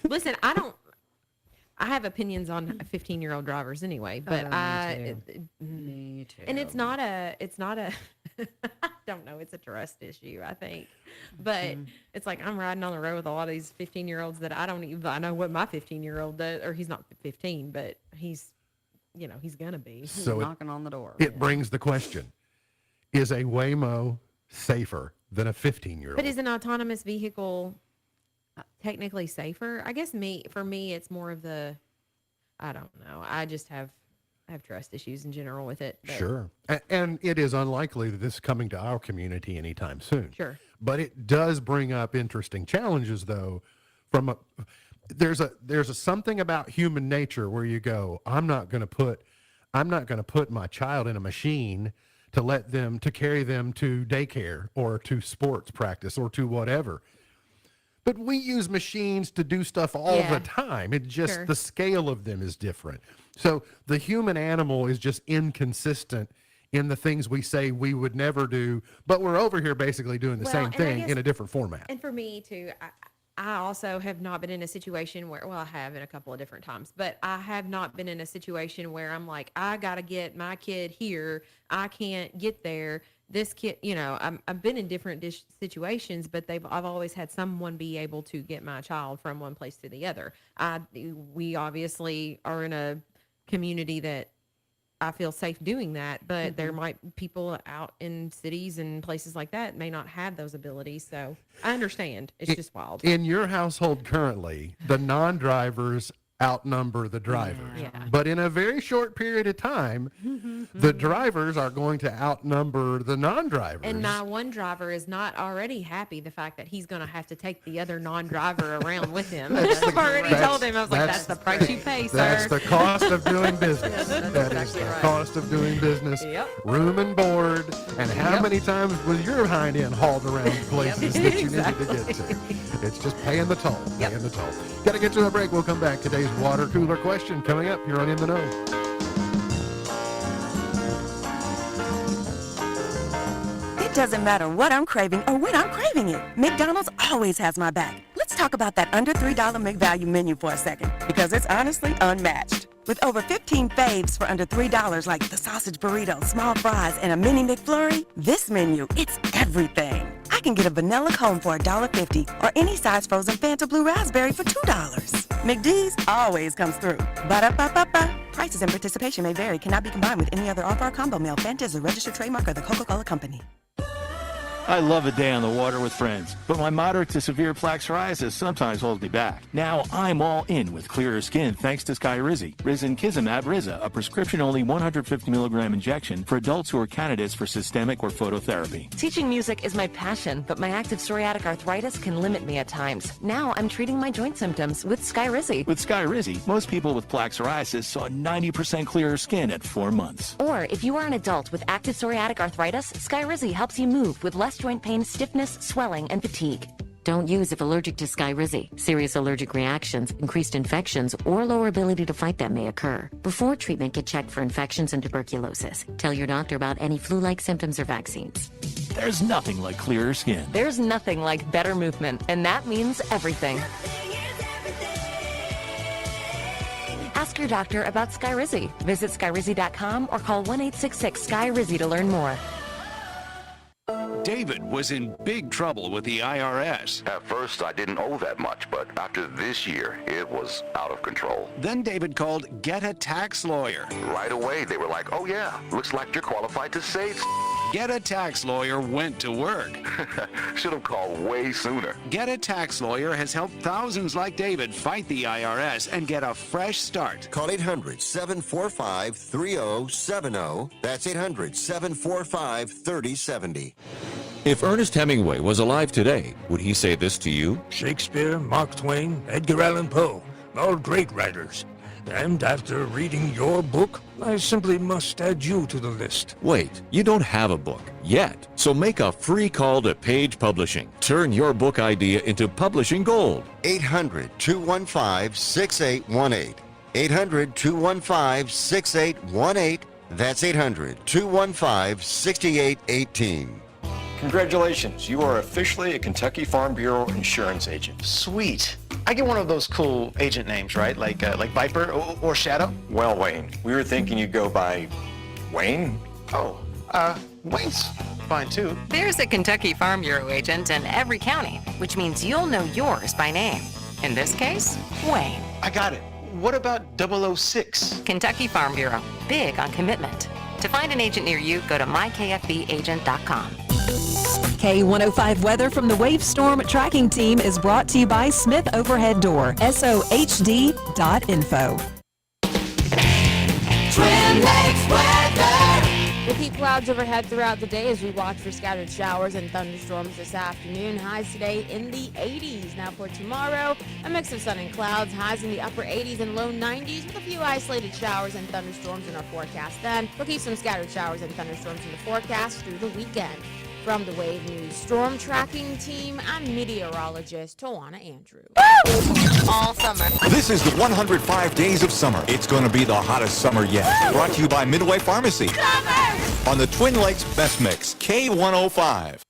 Listen, I have opinions on 15-year-old drivers anyway, but Me too. and it's not a, I don't know, it's a trust issue, I think. But it's like I'm riding on the road with a lot of these 15-year-olds that I know what my 15-year-old does, or he's not 15, but he's gonna be. So knocking on the door. it brings the question, is a Waymo safer than a 15-year-old? But is an autonomous vehicle technically safer? I guess for me, it's more of the, I don't know. I have trust issues in general with it. but- Sure. And it is unlikely that this is coming to our community anytime soon. Sure. But it does bring up interesting challenges, though, there's a something about human nature where you go, I'm not going to put my child in a machine to carry them to daycare or to sports practice or to whatever. But we use machines to do stuff all the time. It just, the scale of them is different. So the human animal is just inconsistent in the things we say we would never do, but we're over here basically doing the same thing in a different format. And for me too, I also have not been in a situation where, well, I have in a couple of different times, but I have not been in a situation where I'm like, I got to get my kid here. I can't get there. This kid, I've been in different situations, but I've always had someone be able to get my child from one place to the other. We obviously are in a community that I feel safe doing that, but there might people out in cities and places like that may not have those abilities. So I understand. It's just wild. In your household currently, the non-drivers outnumber the drivers. But in a very short period of time, the drivers are going to outnumber the non-drivers. And my one driver is not already happy the fact that he's going to have to take the other non-driver around with him. I've already told him, I was like, that's the price you pay, sir. That's the cost of doing business. That is the cost of doing business. Room and board. And how many times was your hind end hauled around places that you needed to get to? It's just paying the toll. Paying the toll. Got to get to a break. We'll come back. Today's water cooler question coming up. You're on In the Know. It doesn't matter what I'm craving or when I'm craving it. McDonald's always has my back. Let's talk about that under $3 McValue menu for a second, because it's honestly unmatched. With over 15 faves for under $3, like the sausage burrito, small fries, and a mini McFlurry, this menu, it's everything. I can get a vanilla cone for $1.50 or any size frozen Fanta Blue Raspberry for $2. McD's always comes through. Ba-da-ba-ba-ba. Prices and participation may vary. Cannot be combined with any other offer or combo meal. Fanta is a registered trademark of the Coca-Cola Company. I love a day on the water with friends, but my moderate to severe plaque psoriasis sometimes holds me back. Now I'm all in with clearer skin thanks to Skyrizi. Risankizumab Riza, a prescription-only 150 milligram injection for adults who are candidates for systemic or phototherapy. Teaching music is my passion, but my active psoriatic arthritis can limit me at times. Now I'm treating my joint symptoms with Skyrizi. With Skyrizi, most people with plaque psoriasis saw 90% clearer skin at 4 months. Or if you are an adult with active psoriatic arthritis, Skyrizi helps you move with less joint pain, stiffness, swelling, and fatigue. Don't use if allergic to Skyrizi. Serious allergic reactions, increased infections, or lower ability to fight them may occur. Before treatment, get checked for infections and tuberculosis. Tell your doctor about any flu-like symptoms or vaccines. There's nothing like clearer skin. There's nothing like better movement, and that means everything. Ask your doctor about Skyrizi. Visit Skyrizi.com or call 1-866-SKY-RIZZI to learn more. David was in big trouble with the IRS. At first, I didn't owe that much, but after this year, it was out of control. Then David called Get a Tax Lawyer. Right away, they were like, oh yeah, looks like you're qualified to save. Get a Tax Lawyer went to work. Should have called way sooner. Get a Tax Lawyer has helped thousands like David fight the IRS and get a fresh start. Call 800-745-3070. That's 800-745-3070. If Ernest Hemingway was alive today, would he say this to you? Shakespeare, Mark Twain, Edgar Allan Poe, all great writers. And after reading your book, I simply must add you to the list. Wait, you don't have a book yet. So make a free call to Page Publishing. Turn your book idea into publishing gold. 800-215-6818. 800-215-6818. That's 800-215-6818. Congratulations, you are officially a Kentucky Farm Bureau insurance agent. Sweet. I get one of those cool agent names, right? Like Viper or Shadow? Well, Wayne, we were thinking you'd go by Wayne? Oh, Wayne's fine too. There's a Kentucky Farm Bureau agent in every county, which means you'll know yours by name. In this case, Wayne. I got it. What about 006? Kentucky Farm Bureau, big on commitment. To find an agent near you, go to mykfbagent.com. K105 weather from the Wave Storm Tracking Team is brought to you by Smith Overhead Door, SOHD.info. Twin Lakes weather. We'll keep clouds overhead throughout the day as we watch for scattered showers and thunderstorms this afternoon. Highs today in the 80s. Now for tomorrow, a mix of sun and clouds. Highs in the upper 80s and low 90s with a few isolated showers and thunderstorms in our forecast. Then we'll keep some scattered showers and thunderstorms in the forecast through the weekend. From the Wave News Storm Tracking Team, I'm meteorologist Tawana Andrew. All summer. This is the 105 Days of Summer. It's going to be the hottest summer yet. Brought to you by Midway Pharmacy. Summer! On the Twin Lakes Best Mix, K105.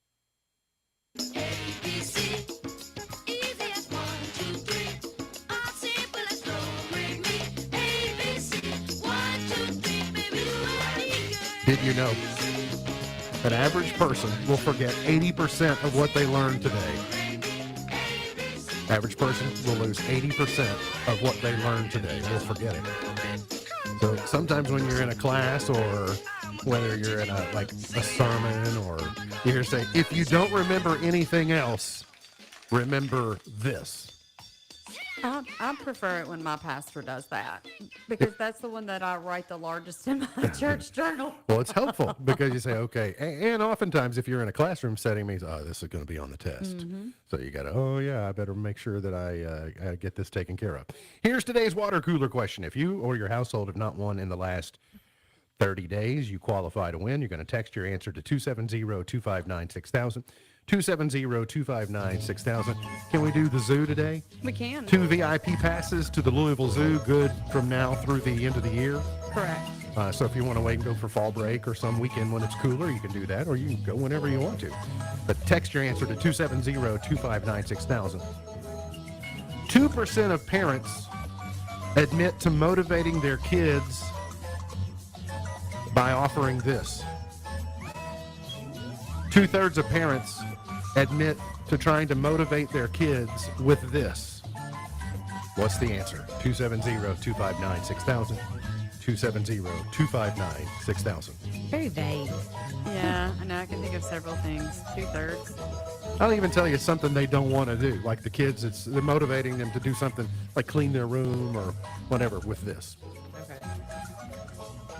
Did you know an average person will forget 80% of what they learned today? Average person will lose 80% of what they learned today. They'll forget it. So sometimes when you're in a class or whether you're in a sermon or you hear say, if you don't remember anything else, remember this. I prefer it when my pastor does that because that's the one that I write the largest in my church journal. Well, it's helpful because you say, okay. And oftentimes if you're in a classroom setting, it means, oh, this is going to be on the test. Mm-hmm. So you got to, oh, yeah, I better make sure that I get this taken care of. Here's today's water cooler question. If you or your household have not won in the last 30 days, you qualify to win. You're going to text your answer to 270-259-6000. 270-259-6000. Can we do the zoo today? We can. 2 VIP passes to the Louisville Zoo, good from now through the end of the year. Correct. So if you want to wait and go for fall break or some weekend when it's cooler, you can do that, or you can go whenever you want to. But text your answer to 270-259-6000. 2% of parents admit to motivating their kids by offering this. 2/3 of parents admit to trying to motivate their kids with this. What's the answer? 270-259-6000. 270-259-6000. Very vague. Yeah, I know. I can think of several things. 2/3. I'll even tell you something they don't want to do. Like the kids, they're motivating them to do something like clean their room or whatever with this. Okay.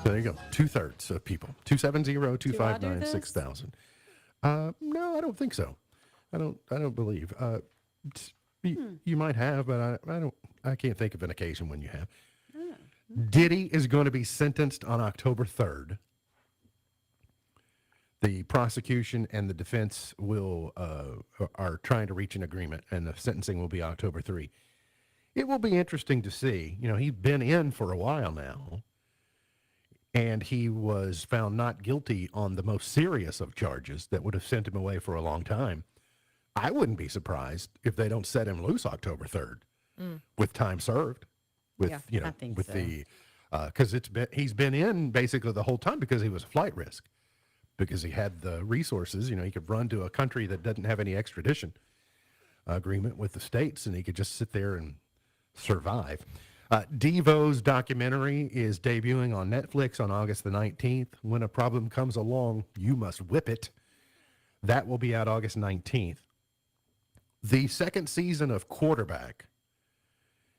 So there you go. 2/3 of people. 270-259-6000. No, I don't think so. I don't believe. You might have, but I can't think of an occasion when you have. Diddy is going to be sentenced on October 3rd. The prosecution and the defense are trying to reach an agreement, and the sentencing will be October 3. It will be interesting to see. You know, he's been in for a while now, and he was found not guilty on the most serious of charges that would have sent him away for a long time. I wouldn't be surprised if they don't set him loose October 3rd with time served. With Yeah, you know, I think with so. the because he's been in basically the whole time because he was a flight risk, because he had the resources. You know, he could run to a country that doesn't have any extradition agreement with the states, and he could just sit there and survive. Devo's documentary is debuting on Netflix on August the 19th. When a Problem Comes Along, You Must Whip It. That will be out August 19th. The second season of Quarterback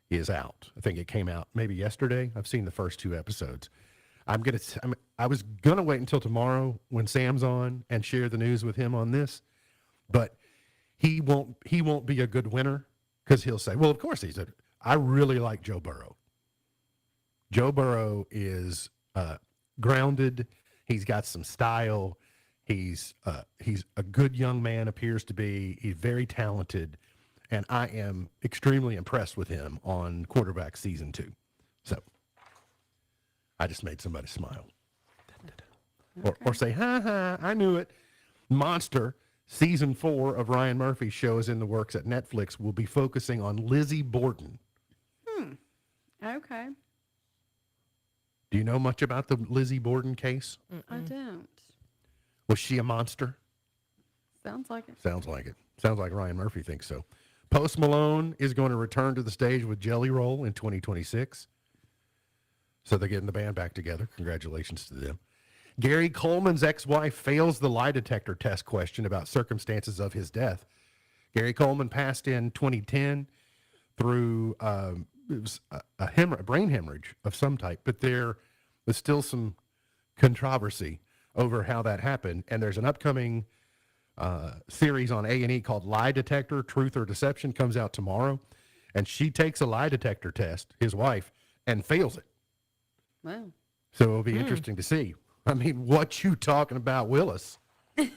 is out. I think it came out maybe yesterday. I've seen the first 2 episodes. I was gonna wait until tomorrow when Sam's on and share the news with him on this, but he won't be a good winner because he'll say, well, of course I really like Joe Burrow. Joe Burrow is grounded. He's got some style. He's a good young man, appears to be. He's very talented, and I am extremely impressed with him on Quarterback Season 2. So I just made somebody smile. Or say, ha ha, I knew it. Monster, Season 4 of Ryan Murphy's show is in the works at Netflix. Will be focusing on Lizzie Borden. Okay. Do you know much about the Lizzie Borden case? I don't. Was she a monster? Sounds like it. Sounds like it. Sounds like Ryan Murphy thinks so. Post Malone is going to return to the stage with Jelly Roll in 2026. So they're getting the band back together. Congratulations to them. Gary Coleman's ex-wife fails the lie detector test question about circumstances of his death. Gary Coleman passed in 2010 through it was a brain hemorrhage of some type, but there was still some controversy over how that happened. And there's an upcoming series on A&E called Lie Detector, Truth or Deception, comes out tomorrow. And she takes a lie detector test, his wife, and fails it. Wow. So it'll be interesting to see. I mean, what you talking about, Willis? I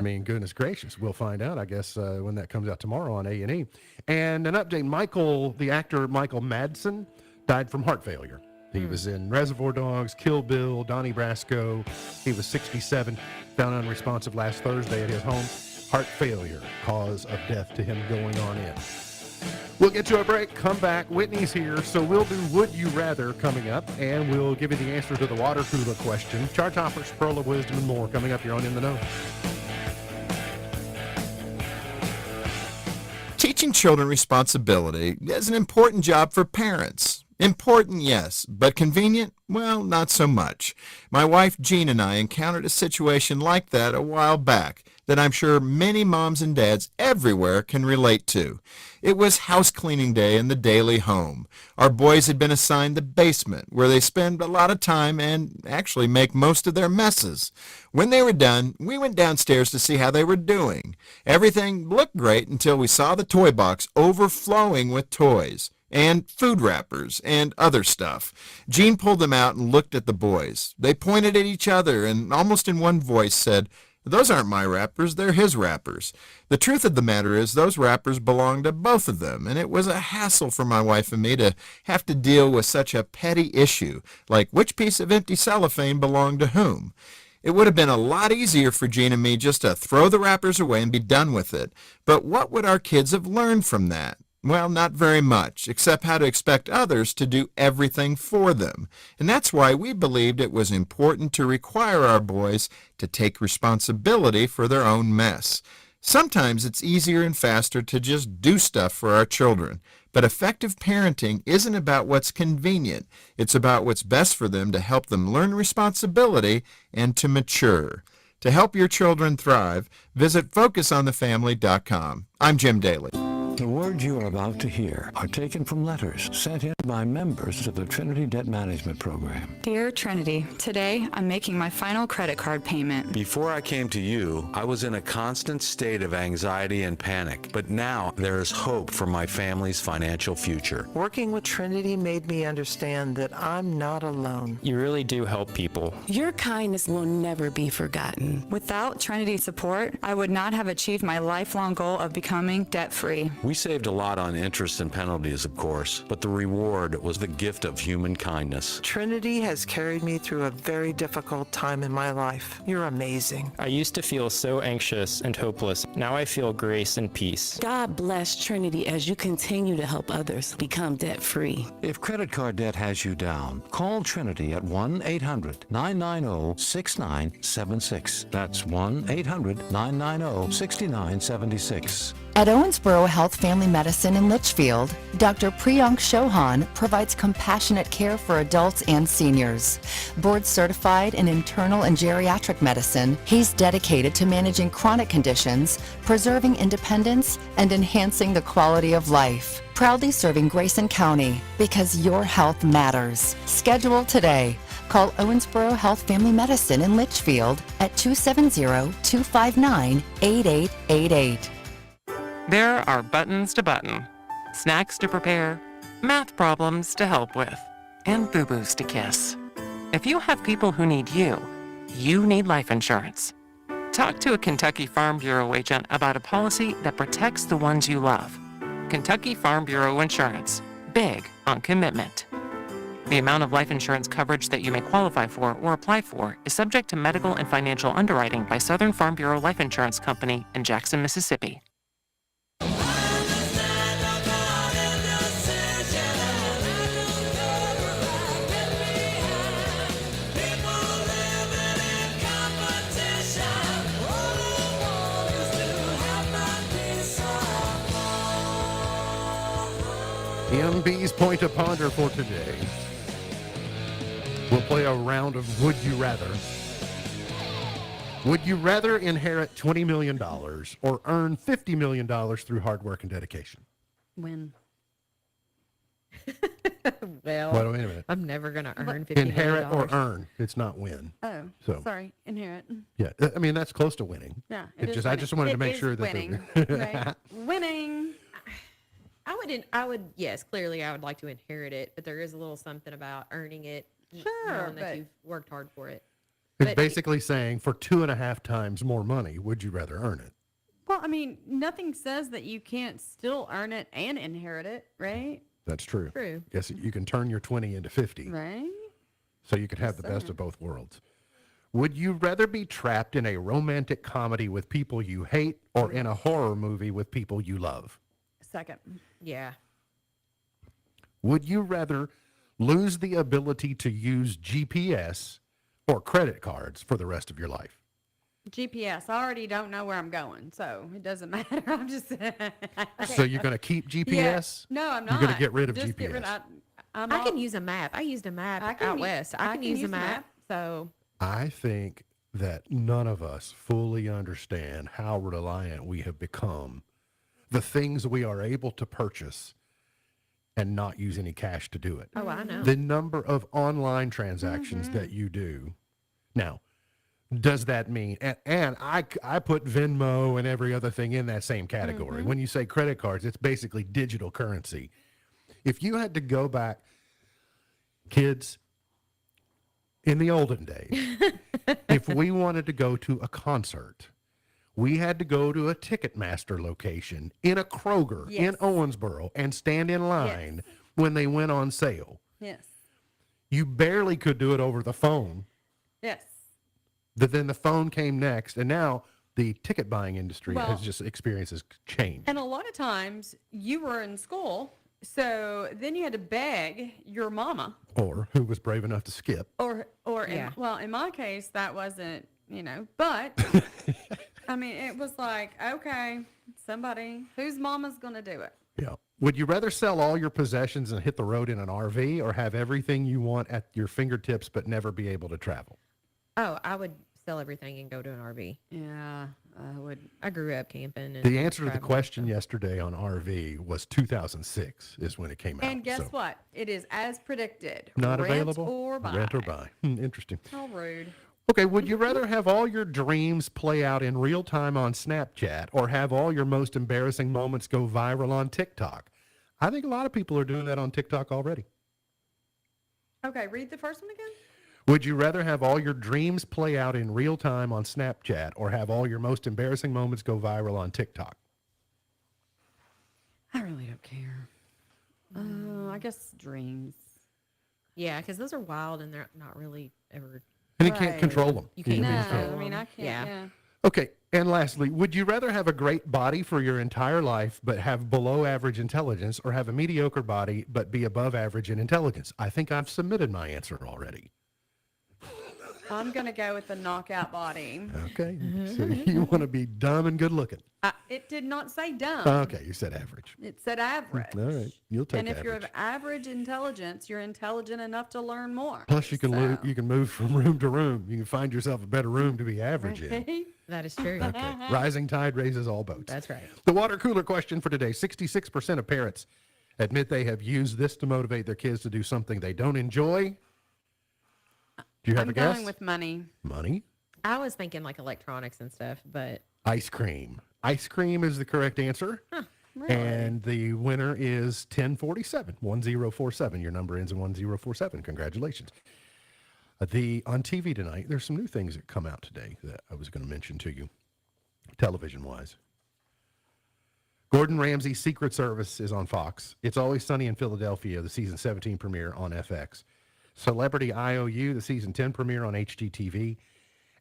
mean, goodness gracious. We'll find out, I guess, when that comes out tomorrow on A&E. And an update, the actor Michael Madsen died from heart failure. He was in Reservoir Dogs, Kill Bill, Donnie Brasco. He was 67, found unresponsive last Thursday at his home. Heart failure, cause of death to him going on in. We'll get to a break, come back. Whitney's here, so we'll do Would You Rather coming up, and we'll give you the answer to the water cooler question, chart toppers, pearl of wisdom, and more coming up here on In the Know. Teaching children responsibility is an important job for parents. Important, yes, but convenient? Well, not so much. My wife Jean and I encountered a situation like that a while back that I'm sure many moms and dads everywhere can relate to. It was house cleaning day in the Daly home. Our boys had been assigned the basement, where they spend a lot of time and actually make most of their messes. When they were done, we went downstairs to see how they were doing. Everything looked great until we saw the toy box overflowing with toys and food wrappers and other stuff. Jean pulled them out and looked at the boys. They pointed at each other and almost in one voice said, "Those aren't my wrappers, they're his wrappers." The truth of the matter is those wrappers belonged to both of them, and it was a hassle for my wife and me to have to deal with such a petty issue, like which piece of empty cellophane belonged to whom. It would have been a lot easier for Jean and me just to throw the wrappers away and be done with it. But what would our kids have learned from that? Well, not very much, except how to expect others to do everything for them. And that's why we believed it was important to require our boys to take responsibility for their own mess. Sometimes it's easier and faster to just do stuff for our children. But effective parenting isn't about what's convenient. It's about what's best for them to help them learn responsibility and to mature. To help your children thrive, visit FocusOnTheFamily.com. I'm Jim Daly. The words you are about to hear are taken from letters sent in by members of the Trinity Debt Management Program. Dear Trinity, today I'm making my final credit card payment. Before I came to you, I was in a constant state of anxiety and panic, but now there is hope for my family's financial future. Working with Trinity made me understand that I'm not alone. You really do help people. Your kindness will never be forgotten. Without Trinity's support, I would not have achieved my lifelong goal of becoming debt-free. We saved a lot on interest and penalties, of course, but the reward was the gift of human kindness. Trinity has carried me through a very difficult time in my life. You're amazing. I used to feel so anxious and hopeless. Now I feel grace and peace. God bless Trinity as you continue to help others become debt-free. If credit card debt has you down, call Trinity at 1-800-990-6976. That's 1-800-990-6976. At Owensboro Health Family Medicine in Litchfield, Dr. Priyank Chauhan provides compassionate care for adults and seniors. Board certified in internal and geriatric medicine, he's dedicated to managing chronic conditions, preserving independence, and enhancing the quality of life. Proudly serving Grayson County because your health matters. Schedule today. Call Owensboro Health Family Medicine in Litchfield at 270-259-8888. There are buttons to button, snacks to prepare, math problems to help with, and boo-boos to kiss. If you have people who need you need life insurance. Talk to a Kentucky Farm Bureau agent about a policy that protects the ones you love. Kentucky Farm Bureau Insurance. Big on commitment. The amount of life insurance coverage that you may qualify for or apply for is subject to medical and financial underwriting by Southern Farm Bureau Life Insurance Company in Jackson, Mississippi. MB's Point to Ponder for today. We'll play a round of Would You Rather. Would you rather inherit $20 million or earn $50 million through hard work and dedication? Win. Well, Wait a minute. I'm never going to earn $50 Inherit or million. earn. It's not win. Oh, So- sorry. Inherit. Yeah, I mean that's close to winning. Yeah. I just wanted to make sure that winning. Right. Winning. Yes, clearly I would like to inherit it, but there is a little something about earning it, Sure, knowing that but- you've worked hard for it. It's But- basically saying for 2.5 times more money, would you rather earn it? Well, I mean, nothing says that you can't still earn it and inherit it, right? That's true. True. Yes, you can turn your 20 into 50. Right? So you could have the best of both worlds. Would you rather be trapped in a romantic comedy with people you hate or in a horror movie with people you love? Second. Yeah. Would you rather lose the ability to use GPS or credit cards for the rest of your life? GPS. I already don't know where I'm going, so it doesn't matter. I'm just. So you're going to keep GPS? No, I'm You're not. going to get rid of Just GPS. Get rid of, I can use a map. I used a map I can out u- west. I I can can use a use a map. map. So I think that none of us fully understand how reliant we have become. The things we are able to purchase and not use any cash to do it. Oh, I know. The number of online transactions that you do. Now, does that mean, and I put Venmo and every other thing in that same category. When you say credit cards, it's basically digital currency. If you had to go back, kids, in the olden days, if we wanted to go to a concert, we had to go to a Ticketmaster location in a Kroger in Yes. Owensboro and stand in line when they went on sale. Yes. You barely could do it over the phone. Yes. But then the phone came next, and now the ticket buying industry Well- has just experiences change. And a lot of times you were in school, so then you had to beg your mama, Or who was brave enough to skip. or Yeah. in my case that wasn't, but I mean it was like, okay, somebody whose mama's gonna do it. Yeah. Would you rather sell all your possessions and hit the road in an RV, or have everything you want at your fingertips but never be able to travel? Oh, I would sell everything and go to an RV. Yeah, I would. I grew up camping. And The answer to the traveling, question so. yesterday on RV was 2006 is when it came out. And guess so what? It is as predicted. Not Rent available? or buy. Rent or buy. Interesting. How rude. Okay, would you rather have all your dreams play out in real time on Snapchat or have all your most embarrassing moments go viral on TikTok? I think a lot of people are doing that on TikTok already. Okay, read the first one again. Would you rather have all your dreams play out in real time on Snapchat or have all your most embarrassing moments go viral on TikTok? I really don't care. I guess dreams. Yeah, because those are wild and they're not really ever. And you can't Right. control them. You can't No, control I mean them. I can't. Yeah. Yeah. Okay, and lastly, would you rather have a great body for your entire life but have below average intelligence or have a mediocre body but be above average in intelligence? I think I've submitted my answer already. I'm gonna go with the knockout body. Okay, so you want to be dumb and good looking. It did not say dumb. Okay, you said average. It said average. All right, you'll take And if you're average. of average intelligence, you're intelligent enough to learn more. Plus, you can you can move from room to room. You can find yourself a better room to be average in. Right? That is true. Okay, rising tide raises all boats. That's right. The water cooler question for today: 66% of parents admit they have used this to motivate their kids to do something they don't enjoy. Do you have I'm a guess? going with money. Money? I was thinking like electronics and stuff, but Ice cream. Ice cream is the correct answer. Really? And the winner is 1047, 1047. Your number ends in 1047. Congratulations. On TV tonight, there's some new things that come out today that I was going to mention to you, television-wise. Gordon Ramsay's Secret Service is on Fox. It's Always Sunny in Philadelphia, the season 17 premiere on FX. Celebrity IOU, the season 10 premiere on HGTV.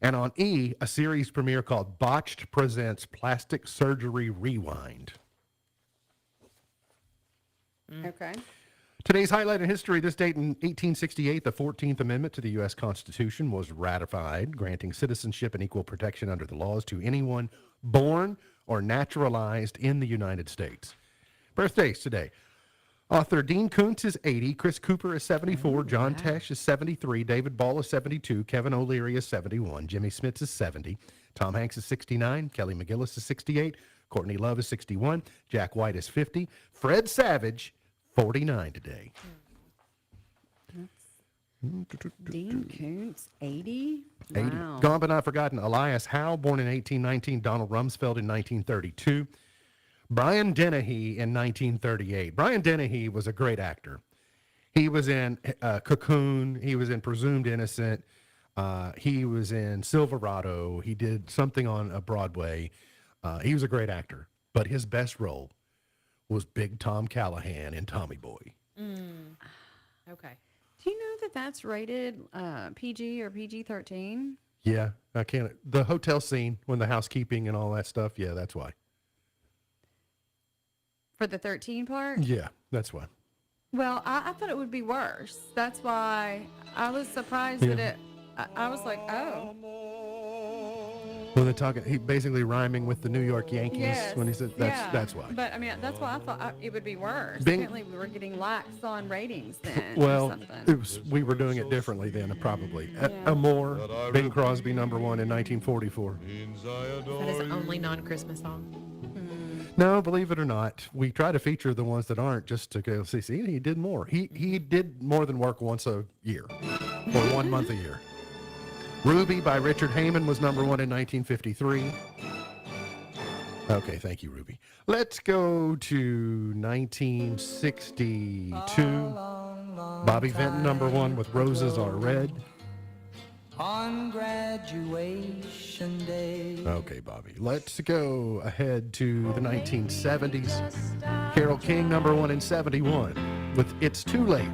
And on E, a series premiere called Botched Presents Plastic Surgery Rewind. Okay. Today's highlight in history: this date in 1868, the 14th Amendment to the U.S. Constitution was ratified, granting citizenship and equal protection under the laws to anyone born or naturalized in the United States. Birthdays today. Author Dean Koontz is 80, Chris Cooper is 74, John Tesh is 73, David Ball is 72, Kevin O'Leary is 71, Jimmy Smits is 70, Tom Hanks is 69, Kelly McGillis is 68, Courtney Love is 61, Jack White is 50, Fred Savage, 49 today. Dean Koontz, 80? 80. Wow. Gone but not forgotten. Elias Howe, born in 1819. Donald Rumsfeld in 1932. Brian Dennehy in 1938. Brian Dennehy was a great actor. He was in Cocoon. He was in Presumed Innocent. He was in Silverado. He did something on Broadway. He was a great actor. But his best role was Big Tom Callahan in Tommy Boy. Okay. Do you know that that's rated PG or PG-13? Yeah, I can't. The hotel scene when the housekeeping and all that stuff. Yeah, that's why. For the 13 part? Yeah, that's why. Well, I thought it would be worse. That's why I was surprised that it. I was like, oh. When they're talking, he basically rhyming with the New York Yankees Yes. when he said that's why. But I mean, that's why I thought it would be worse. Bing- Apparently, we were getting lax on ratings then. Well, or something. it was, we were doing it differently then, probably. Amore, Bing Crosby, #1 in 1944. That is the only non-Christmas song. No, believe it or not, we try to feature the ones that aren't just to go see. He did more. He did more than work once a year or 1 month a year. Ruby by Richard Heyman was #1 in 1953. Okay, thank you, Ruby. Let's go to 1962. Bobby Vinton, #1 with Roses Are Red. On graduation day. Okay, Bobby. Let's go ahead to the 1970s. Carole King, #1 in 71 with It's Too Late.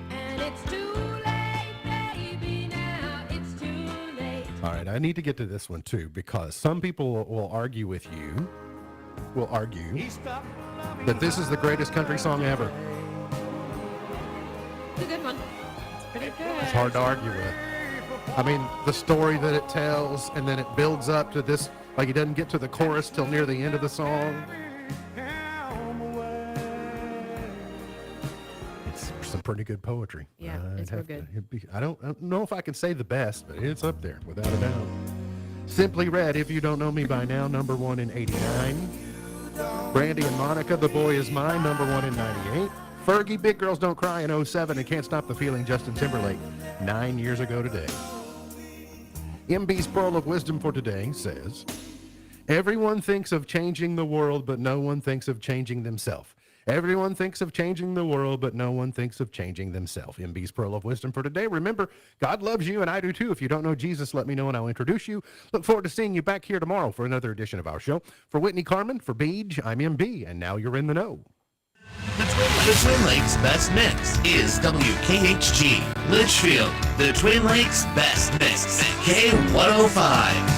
And it's too late, baby, now it's too late. All right, I need to get to this one too because some people will argue with you, that this is the greatest country song ever. It's a good one. It's pretty good. It's hard to argue with. I mean, the story that it tells, and then it builds up to this, like it doesn't get to the chorus till near the end of the song. It's some pretty good poetry. Yeah, it's real good. I don't know if I can say the best, but it's up there without a doubt. Simply Red, If You Don't Know Me By Now, #1 in 89. Brandy and Monica, The Boy Is Mine, #1 in 98. Fergie, Big Girls Don't Cry in 07, and Can't Stop the Feeling, Justin Timberlake, 9 years ago today. MB's Pearl of Wisdom for today says, everyone thinks of changing the world, but no one thinks of changing themselves. Everyone thinks of changing the world, but no one thinks of changing themselves. MB's Pearl of Wisdom for today. Remember, God loves you, and I do too. If you don't know Jesus, let me know, and I'll introduce you. Look forward to seeing you back here tomorrow for another edition of our show. For Whitney Carmen, for Beej, I'm MB, and now you're in the know. The Twin Lakes Best Mix is WKHG, Litchfield. The Twin Lakes Best Mix, K105.